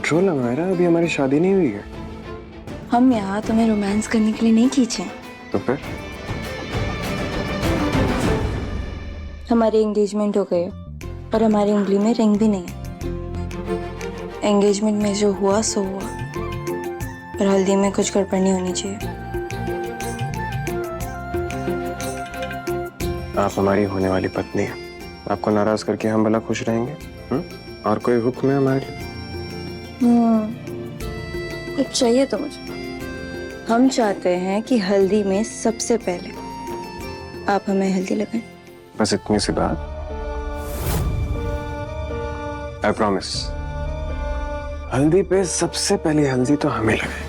Control हमारा, अभी हमारी शादी नहीं हुई है। हम यहाँ तुम्हें रोमांस करने के लिए नहीं खींचे। तो फिर हमारी एंगेजमेंट हो गई है और हमारी उंगली में रिंग भी नहीं है। एंगेजमेंट में जो हुआ सो हुआ, पर हल्दी में कुछ गड़बड़ नहीं होनी चाहिए। आप हमारी होने वाली पत्नी हैं। आपको नाराज करके हम भला खुश रहेंगे? और कोई हुक्म है हमारे लिए? कुछ चाहिए तो मुझे। हम चाहते हैं कि हल्दी में सबसे पहले आप हमें हल्दी लगाएं। बस इतनी सी बात। I promise. हल्दी पे सबसे पहली हल्दी तो हमें लगाए।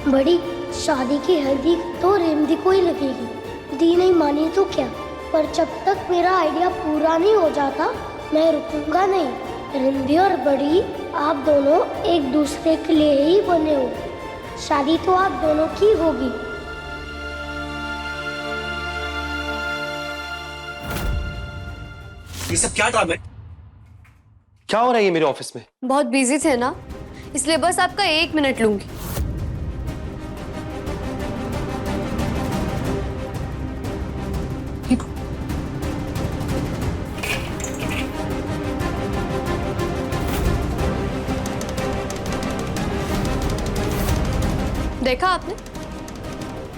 बड़ी शादी की हल्दी तो रेमदी को ही लगेगी। दी नहीं मानी तो क्या, पर जब तक मेरा आइडिया पूरा नहीं हो जाता मैं रुकूंगा नहीं। रिंदी और बड़ी, आप दोनों एक दूसरे के लिए ही बने हो। शादी तो आप दोनों की होगी। ये सब क्या ड्रामा है? क्या हो रहा है ये मेरे ऑफिस में? बहुत बिजी थे ना, इसलिए बस आपका 1 मिनट लूंगी। देखा आपने?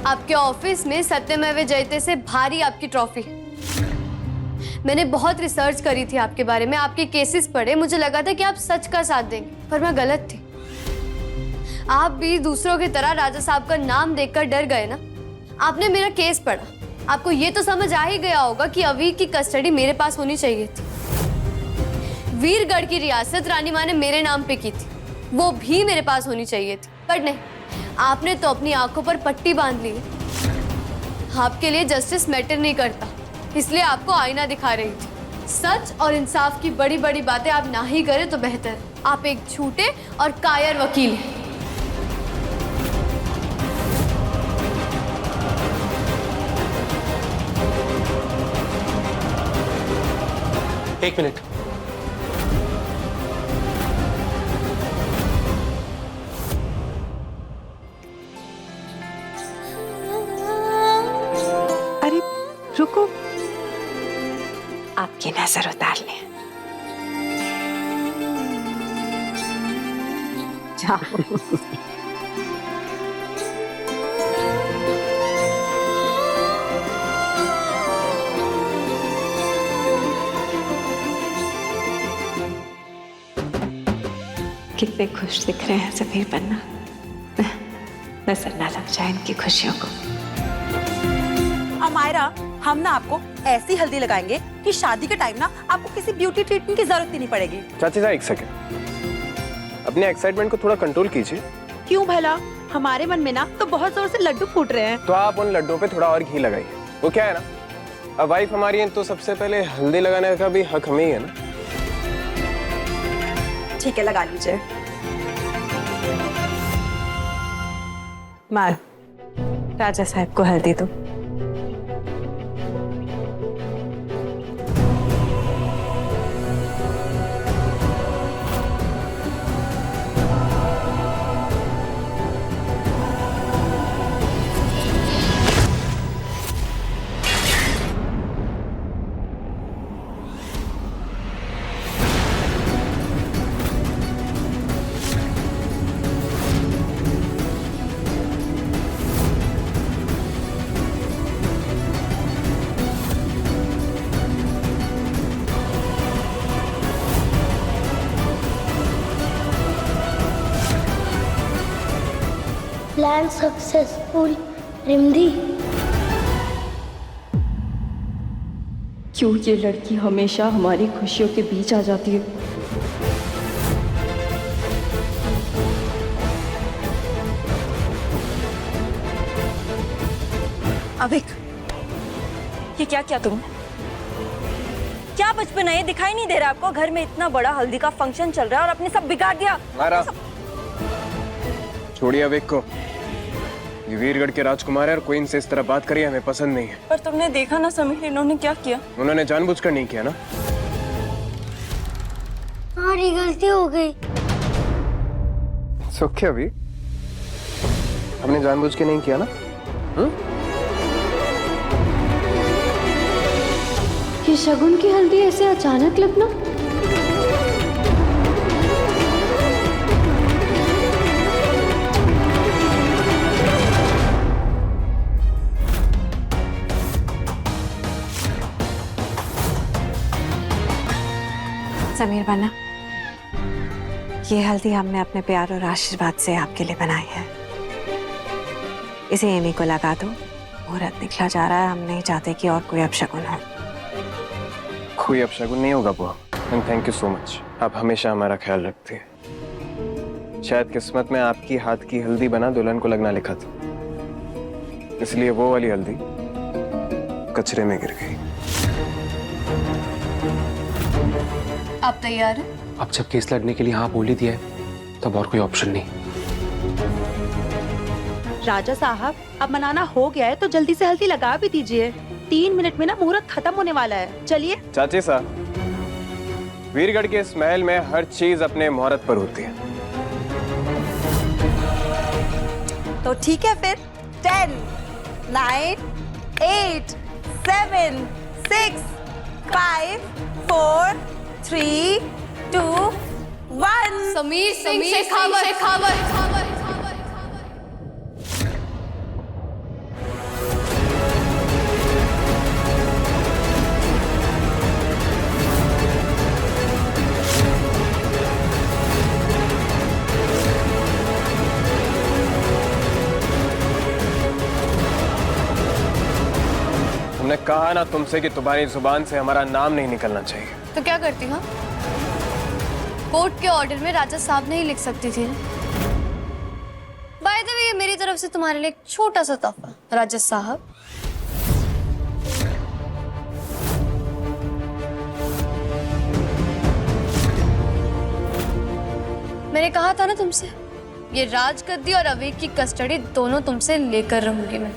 आपके ऑफिस में सत्यमेव जयते से भारी आपकी ट्रॉफी है। मैंने बहुत रिसर्च करी थी आपके बारे में, आपके केसेस पढ़े, मुझे लगा था कि आप सच का साथ देंगे, पर मैं गलत थी। आप भी दूसरों की तरह राजा साहब का नाम देखकर डर गए ना। आपने मेरा केस पढ़ा, आपको ये तो समझ आ ही गया होगा कि अवीर की कस्टडी मेरे पास होनी चाहिए थी। वीरगढ़ की रियासत रानी माँ ने मेरे नाम पे की थी, वो भी मेरे पास होनी चाहिए थी, पर नहीं, आपने तो अपनी आंखों पर पट्टी बांध ली। आपके लिए जस्टिस मैटर नहीं करता, इसलिए आपको आईना दिखा रही थी। सच और इंसाफ की बड़ी बड़ी बातें आप ना ही करें तो बेहतर। आप एक झूठे और कायर वकील हैं। एक मिनट। अरे रुको, आपकी नजर उतार लें। जाओ। कितने खुश दिख रहे हैं समीर पन्ना। नजर ना लग जाए इनकी खुशियों को। अमायरा, हम ना आपको ऐसी हल्दी लगाएंगे कि शादी के टाइम ना आपको किसी ब्यूटी ट्रीटमेंट की जरूरत ही नहीं पड़ेगी। चाची साहब एक सेकंड, अपने एक्साइटमेंट को थोड़ा कंट्रोल कीजिए। क्यों भला? हमारे मन में ना तो बहुत जोर से लड्डू फूट रहे हैं। तो आप उन लड्डुओं पे थोड़ा और घी लगाइए। वो क्या है ना, अब वाइफ हमारी है तो सबसे पहले हल्दी लगाने का भी हक हमें ही है ना। ठीक है, लगा लीजिए। मार, राजा साहब को हल्दी दो। प्लान सक्सेसफुल रिमदी। क्यों ये लड़की हमेशा हमारी खुशियों के बीच आ जाती है? अविक, ये क्या किया तुम? क्या बचपन है, ये दिखाई नहीं दे रहा आपको? घर में इतना बड़ा हल्दी का फंक्शन चल रहा है और आपने सब बिगाड़ दिया। मारा, छोड़िए अविक को। ये वीरगढ़ के राजकुमार है और कोई इनसे इस तरह बात करिए हमें पसंद नहीं है। पर तुमने देखा ना समीर, इन्होंने क्या किया। उन्होंने जानबूझकर नहीं किया ना। हमारी गलती हो गई। सो क्या भी हमने जानबूझ के नहीं किया ना। ये शगुन की हल्दी ऐसे अचानक लगना। समीर बना, ये हल्दी हमने अपने प्यार और आशीर्वाद से आपके लिए बनाई है। इसे एमी को लगा दो। मुहूर्त निकला जा रहा है, हम नहीं चाहते कि और कोई अपशगुन हो। कोई अपशगुन नहीं होगा बुआ। And thank you so much, आप हमेशा हमारा ख्याल रखते हैं। शायद किस्मत में आपकी हाथ की हल्दी बना दुल्हन को लगना लिखा था, इसलिए वो वाली हल्दी कचरे में गिर गई। आप तैयार हैं? अब जब केस लड़ने के लिए हाँ बोल ही दिया है तब और कोई ऑप्शन नहीं। राजा साहब, अब मनाना हो गया है तो जल्दी से हल्दी लगा भी दीजिए। 3 मिनट में ना मुहूर्त खत्म होने वाला है। चलिए। चाची साहब, वीरगढ़ के इस महल में हर चीज अपने मुहूर्त पर होती है। तो ठीक है फिर। 10, 9, 8, 7, 6, 5, 4, 3, 2, 1। समीर सिंह शेखावत। हमने कहा ना तुमसे कि तुम्हारी जुबान से हमारा नाम नहीं निकलना चाहिए। तो क्या करती हाँ? कोर्ट के ऑर्डर में राजा साहब नहीं लिख सकती थी ना। बाय द वे, ये मेरी तरफ से तुम्हारे लिए एक छोटा सा तोहफा राजा साहब। मैंने कहा था ना तुमसे, ये राजगद्दी और अवेक की कस्टडी दोनों तुमसे लेकर रहूंगी मैं।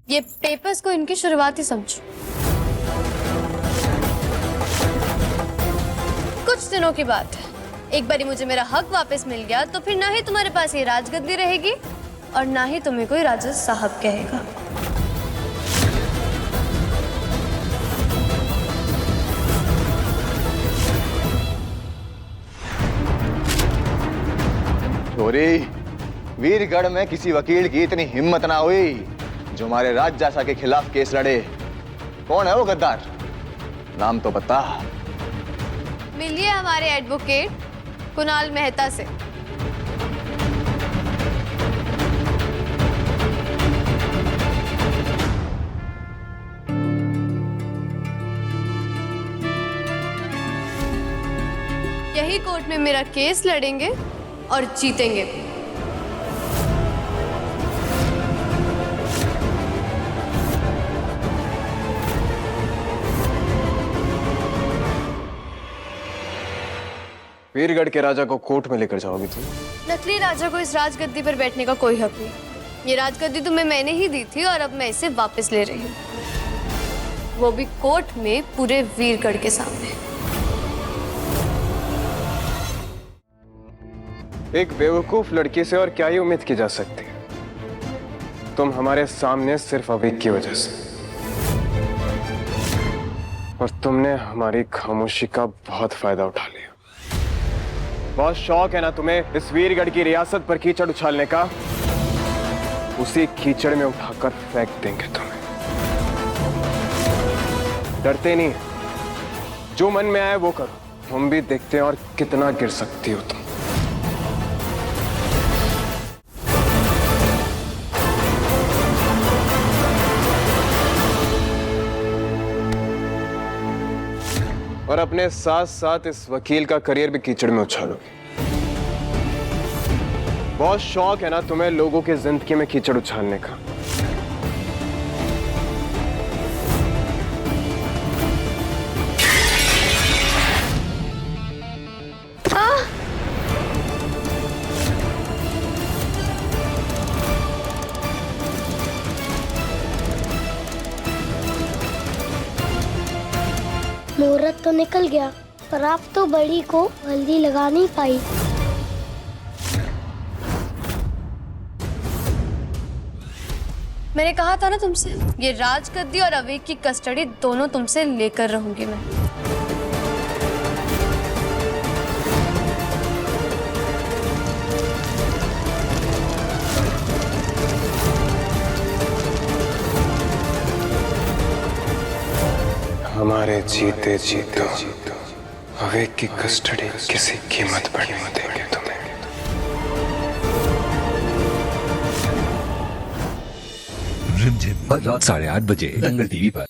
ये पेपर्स को इनकी शुरुआत ही समझो। कुछ दिनों की बात है, एक बारी मुझे मेरा हक वापस मिल गया तो फिर ना ही तुम्हारे पास ये राजगद्दी रहेगी और ना ही तुम्हें कोई राजा साहब कहेगा। छोरी, वीरगढ़ में किसी वकील की इतनी हिम्मत ना हुई जो हमारे राजजासा के खिलाफ केस लड़े। कौन है वो गद्दार? नाम तो बता। मिलिए हमारे एडवोकेट कुणाल मेहता से। यही कोर्ट में मेरा केस लड़ेंगे और जीतेंगे। वीरगढ़ के राजा को कोर्ट में लेकर जाओगी तुम? नकली राजा को इस राजगद्दी पर बैठने का कोई हक नहीं। ये राजगद्दी तुम्हें मैंने ही दी थी और अब मैं इसे वापस ले रही हूँ, वो भी कोर्ट में पूरे वीरगढ़ के सामने। एक बेवकूफ लड़की से और क्या ही उम्मीद की जा सकती है? तुम हमारे सामने सिर्फ अवेक की वजह से, और तुमने हमारी खामोशी का बहुत फायदा उठा लिया। बहुत शौक है ना तुम्हें इस वीरगढ़ की रियासत पर कीचड़ उछालने का? उसी कीचड़ में उठाकर फेंक देंगे तुम्हें। डरते नहीं, जो मन में आए वो करो। हम भी देखते हैं और कितना गिर सकती हो तुम। और अपने साथ साथ इस वकील का करियर भी कीचड़ में उछालोगे। बहुत शौक है ना तुम्हें लोगों की जिंदगी में कीचड़ उछालने का? मुहूर्त तो निकल गया, पर आप तो बड़ी को हल्दी लगा नहीं पाई। मैंने कहा था ना तुमसे, ये राजगद्दी और अवेक की कस्टडी दोनों तुमसे लेकर रहूंगी मैं। हमारे जीते जीतो अवेक की कस्टडी किसी कीमत पर नहीं देंगे तुम्हें। रिमझिम रात 8:30 बजे दंगल टीवी पर।